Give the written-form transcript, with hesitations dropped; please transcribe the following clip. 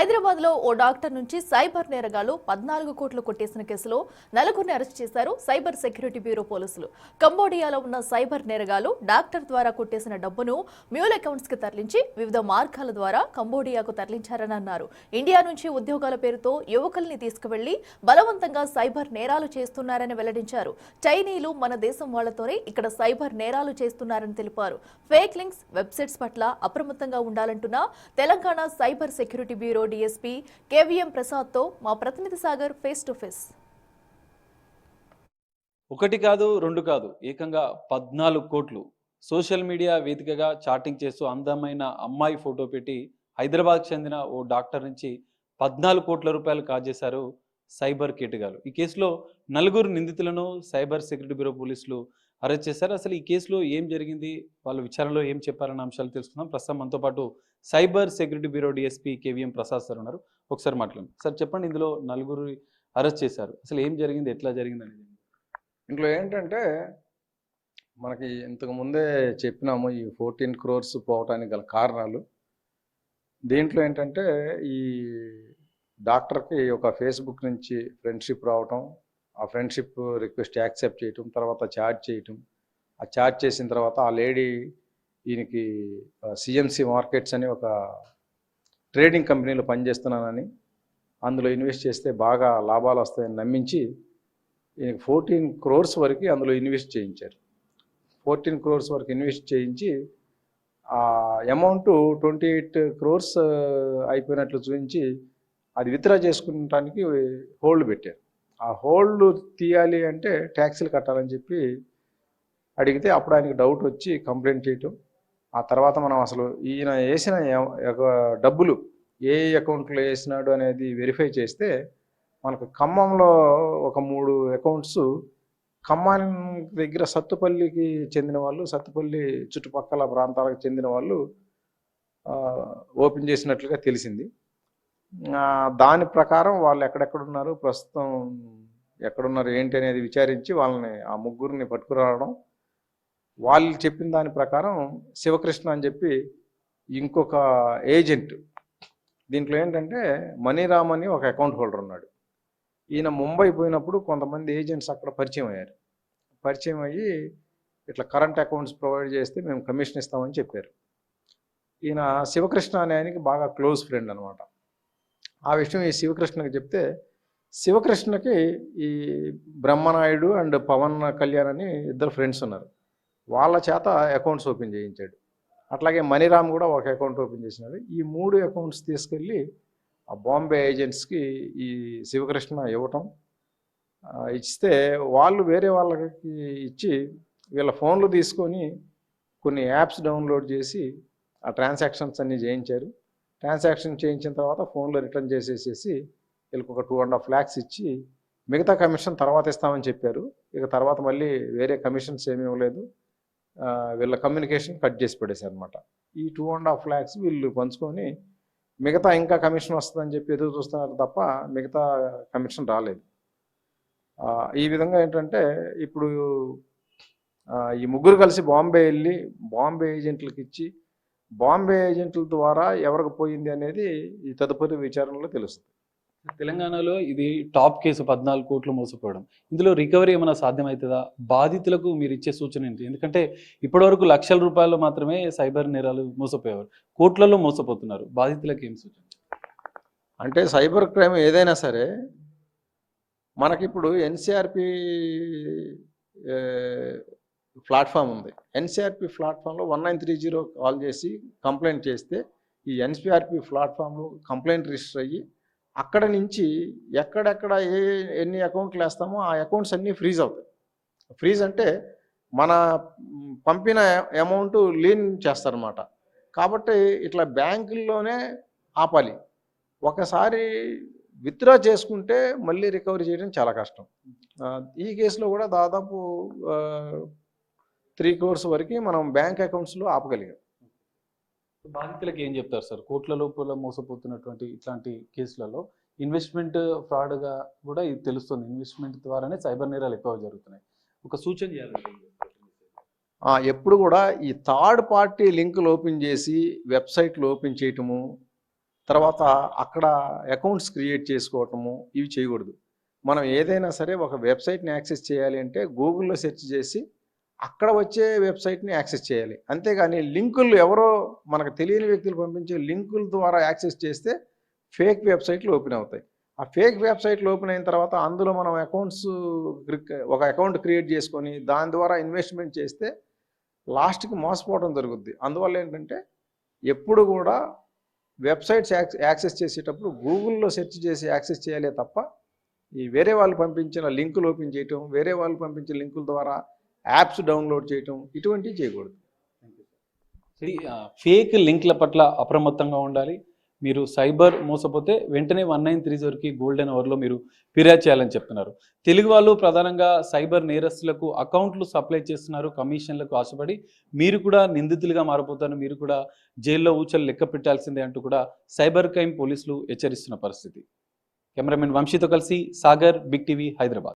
హైదరాబాద్లో ఓ డాక్టర్ నుంచి సైబర్ నేరగాళ్లు 14 కోట్లు కొట్టేసిన కేసులో నలుగురిని అరెస్ట్ చేశారు సైబర్ సెక్యూరిటీ బ్యూరో పోలీసులు. కంబోడియాలో ఉన్న సైబర్ నేరగాళ్లు డాక్టర్ ద్వారా కొట్టేసిన డబ్బును మ్యూల్ అకౌంట్స్ కి తరలించి వివిధ మార్గాల ద్వారా కంబోడియాకు తరలించారని అన్నారు. ఇండియా నుంచి ఉద్యోగాల పేరుతో యువకుల్ని తీసుకువెళ్లి బలవంతంగా సైబర్ నేరాలు చేస్తున్నారని వెల్లడించారు. చైనీయులు మన దేశం వాళ్లతోనే ఇక్కడ సైబర్ నేరాలు చేస్తున్నారని తెలిపారు. ఫేక్ లింక్స్, వెబ్సైట్స్ పట్ల అప్రమత్తంగా ఉండాలంటున్న Telangana cyber security bureau DSP KVM Prasad తో మా ప్రతినిధి సాగర్ ఫేస్ టు ఫేస్. ఒకటి కాదు రెండు కాదు ఏకంగా 14 కోట్లు సోషల్ మీడియా వేదికగా చాటింగ్ చేస్తూ అందమైన అమ్మాయి ఫోటో పెట్టి హైదరాబాద్కి చెందిన ఓ డాక్టర్ నుంచి 14 కోట్ల రూపాయలు కాజేశారు సైబర్ కేటగాళ్లు. ఈ కేసులో నలుగురు నిందితులను సైబర్ సెక్యూరిటీ బ్యూరో పోలీసులు అరెస్ట్ చేశారు. అసలు ఈ కేసులో ఏం జరిగింది, వాళ్ళ విచారణలో ఏం చెప్పారన్న అంశాలు తెలుసుకుందాం. ప్రస్తుతం మనతో పాటు cyber security bureau DSP KVM Prasad sir ఉన్నారు. ఒకసారి మాట్లాడండి సార్. చెప్పండి, ఇందులో నలుగురు అరెస్ట్ చేశారు, అసలు ఏం జరిగింది, ఎట్లా జరిగింది అనేది. ఇంట్లో ఏంటంటే మనకి ఇంతకు ముందే చెప్పినాము ఈ 14 crores పోవటానికి గల కారణాలు. దీంట్లో ఏంటంటే ఈ డాక్టర్కి ఒక ఫేస్బుక్ నుంచి ఫ్రెండ్షిప్ రావటం, ఆ ఫ్రెండ్షిప్ రిక్వెస్ట్ యాక్సెప్ట్ చేయటం, తర్వాత చాట్ చేయటం. ఆ చాట్ చేసిన తర్వాత ఆ లేడీ ఈయనకి సిఎంసి మార్కెట్స్ అని ఒక ట్రేడింగ్ కంపెనీలో పనిచేస్తున్నానని, అందులో ఇన్వెస్ట్ చేస్తే బాగా లాభాలు వస్తాయని నమ్మించి ఈయనకి 14 crores వరకు అందులో ఇన్వెస్ట్ చేయించారు. 14 crores వరకు ఇన్వెస్ట్ చేయించి ఆ అమౌంట్ 28 crores అయిపోయినట్లు చూపించి అది విత్డ్రా చేసుకుంటానికి హోల్డ్ పెట్టారు. ఆ హోల్డ్ తీయాలి అంటే ట్యాక్సీలు కట్టాలని చెప్పి అడిగితే అప్పుడు ఆయనకి డౌట్ వచ్చి కంప్లైంట్ చేయటం. ఆ తర్వాత మనం అసలు ఈయన వేసిన డబ్బులు ఏ అకౌంట్లో వేసినాడు అనేది వెరిఫై చేస్తే మనకు ఖమ్మంలో ఒక 3 అకౌంట్స్, ఖమ్మం దగ్గర సత్తుపల్లికి చెందిన వాళ్ళు, సత్తుపల్లి చుట్టుపక్కల ప్రాంతాలకు చెందిన వాళ్ళు ఓపెన్ చేసినట్లుగా తెలిసింది. దాని ప్రకారం వాళ్ళు ఎక్కడెక్కడున్నారు, ప్రస్తుతం ఎక్కడున్నారు ఏంటి అనేది విచారించి వాళ్ళని ఆ ముగ్గురిని పట్టుకురావడం. వాళ్ళు చెప్పిన దాని ప్రకారం శివకృష్ణ అని చెప్పి ఇంకొక ఏజెంట్, దీంట్లో ఏంటంటే మనీరామ్ అని ఒక అకౌంట్ హోల్డర్ ఉన్నాడు. ఈయన ముంబై పోయినప్పుడు కొంతమంది ఏజెంట్స్ అక్కడ పరిచయం అయ్యారు. పరిచయం అయ్యి ఇట్లా కరెంట్ అకౌంట్స్ ప్రొవైడ్ చేస్తే మేము కమిషన్ ఇస్తామని చెప్పారు. ఈయన శివకృష్ణ అనే ఆయనకి బాగా క్లోజ్ ఫ్రెండ్ అనమాట. ఆ విషయం ఈ శివకృష్ణకి చెప్తే, శివకృష్ణకి ఈ బ్రహ్మనాయుడు అండ్ పవన్ కళ్యాణ్ అని ఇద్దరు ఫ్రెండ్స్ ఉన్నారు, వాళ్ళ చేత అకౌంట్స్ ఓపెన్ చేయించాడు. అట్లాగే మనీరామ్ కూడా ఒక అకౌంట్ ఓపెన్ చేసినాడు. ఈ 3 అకౌంట్స్ తీసుకెళ్ళి ఆ బాంబే ఏజెంట్స్కి ఈ శివకృష్ణ ఇవ్వటం, ఇస్తే వాళ్ళు వేరే వాళ్ళకి ఇచ్చి వీళ్ళ ఫోన్లు తీసుకొని కొన్ని యాప్స్ డౌన్లోడ్ చేసి ఆ ట్రాన్సాక్షన్స్ అన్నీ చేయించారు. ట్రాన్సాక్షన్ చేయించిన తర్వాత ఫోన్లో రిటర్న్ చేసేసేసి వీళ్ళకి ఒక 2.5 lakhs ఇచ్చి మిగతా కమిషన్ తర్వాత ఇస్తామని చెప్పారు. ఇక తర్వాత మళ్ళీ వేరే కమిషన్స్ ఏమీ ఇవ్వలేదు. వీళ్ళ కమ్యూనికేషన్ కట్ చేసి పడేశారు అనమాట. ఈ 2.5 lakhs వీళ్ళు పంచుకొని మిగతా ఇంకా కమిషన్ వస్తుందని చెప్పి ఎదురు చూస్తున్నారు తప్ప మిగతా కమిషన్ రాలేదు. ఈ విధంగా ఏంటంటే ఇప్పుడు ఈ ముగ్గురు కలిసి బాంబే వెళ్ళి బాంబే ఏజెంట్లకు ఇచ్చి బాంబే ఏజెంట్ల ద్వారా ఎవరికి పోయింది అనేది ఈ తదుపరి విచారణలో తెలుస్తుంది. తెలంగాణలో ఇది టాప్ కేసు, 14 కోట్లు మోసపోవడం. ఇందులో రికవరీ ఏమైనా సాధ్యమవుతుందా? బాధితులకు మీరు ఇచ్చే సూచన ఏంటి? ఎందుకంటే ఇప్పటివరకు లక్షల రూపాయలు మాత్రమే సైబర్ నేరాలు మోసపోయేవారు, కోట్లలో మోసపోతున్నారు. బాధితులకు ఏం సూచన? అంటే సైబర్ క్రైమ్ ఏదైనా సరే మనకిప్పుడు ఎన్సిఆర్పి ప్లాట్ఫామ్ ఉంది. ఎన్సిఆర్పి ప్లాట్ఫామ్లో 1930 కాల్ చేసి కంప్లైంట్ చేస్తే ఈ ఎన్సిఆర్పి ప్లాట్ఫామ్లో కంప్లైంట్ రిజిస్టర్ అయ్యి అక్కడ నుంచి ఎక్కడెక్కడ ఎన్ని అకౌంట్లు వేస్తామో ఆ అకౌంట్స్ అన్నీ ఫ్రీజ్ అవుతాయి. ఫ్రీజ్ అంటే మన పంపిన అమౌంట్ లీన్ చేస్తారన్నమాట. కాబట్టి ఇట్లా బ్యాంకుల్లోనే ఆపాలి. ఒకసారి విత్డ్రా చేసుకుంటే మళ్ళీ రికవరీ చేయడం చాలా కష్టం. ఈ కేసులో కూడా దాదాపు 3 crores వరకు మనం బ్యాంక్ అకౌంట్స్లో ఆపగలిగాం. బాధితులకు ఏం చెప్తారు సార్? కోట్ల లోపల మోసపోతున్నటువంటి ఇట్లాంటి కేసులలో ఇన్వెస్ట్మెంట్ ఫ్రాడ్గా కూడా ఇది తెలుస్తుంది. ఇన్వెస్ట్మెంట్ ద్వారానే సైబర్ నేరాలు ఎక్కువ జరుగుతున్నాయి. ఒక సూచన చేయాలి. ఎప్పుడు కూడా ఈ థర్డ్ పార్టీ లింకులు ఓపెన్ చేసి వెబ్సైట్లు ఓపెన్ చేయటము, తర్వాత అక్కడ అకౌంట్స్ క్రియేట్ చేసుకోవటము ఇవి చేయకూడదు. మనం ఏదైనా సరే ఒక వెబ్సైట్ని యాక్సెస్ చేయాలి అంటే గూగుల్లో సెర్చ్ చేసి అక్కడ వచ్చే వెబ్సైట్ని యాక్సెస్ చేయాలి. అంతేగాని లింకులు ఎవరో మనకు తెలియని వ్యక్తులు పంపించే లింకుల ద్వారా యాక్సెస్ చేస్తే ఫేక్ వెబ్సైట్లు ఓపెన్ అవుతాయి. ఆ ఫేక్ వెబ్సైట్లు ఓపెన్ అయిన తర్వాత అందులో మనం ఒక అకౌంట్ క్రియేట్ చేసుకొని దాని ద్వారా ఇన్వెస్ట్మెంట్ చేస్తే లాస్ట్కి మోసపోవడం జరుగుద్ది. అందువల్ల ఏంటంటే ఎప్పుడు కూడా వెబ్సైట్స్ యాక్సెస్ చేసేటప్పుడు గూగుల్లో సెర్చ్ చేసి యాక్సెస్ చేయాలే తప్ప ఈ వేరే వాళ్ళు పంపించిన లింకులు ఓపెన్ చేయటం, వేరే వాళ్ళు పంపించిన లింకుల ద్వారా యాప్స్ డౌన్లోడ్ చేయటం ఇటువంటివి చేయకూడదు. ఫేక్ లింక్ల పట్ల అప్రమత్తంగా ఉండాలి. మీరు సైబర్ మోసపోతే వెంటనే 1930కి గోల్డెన్ అవర్లో మీరు ఫిర్యాదు చేయాలని చెప్తున్నారు. తెలుగు వాళ్ళు ప్రధానంగా సైబర్ నేరస్తులకు అకౌంట్లు సప్లై చేస్తున్నారు కమిషన్లకు ఆశపడి. మీరు కూడా నిందితులుగా మారిపోతారు, మీరు కూడా జైల్లో ఊచలు లెక్క పెట్టాల్సిందే అంటూ కూడా సైబర్ క్రైమ్ పోలీసులు హెచ్చరిస్తున్న పరిస్థితి. కెమెరామెన్ వంశీతో కలిసి సాగర్, బిగ్ టీవీ, హైదరాబాద్.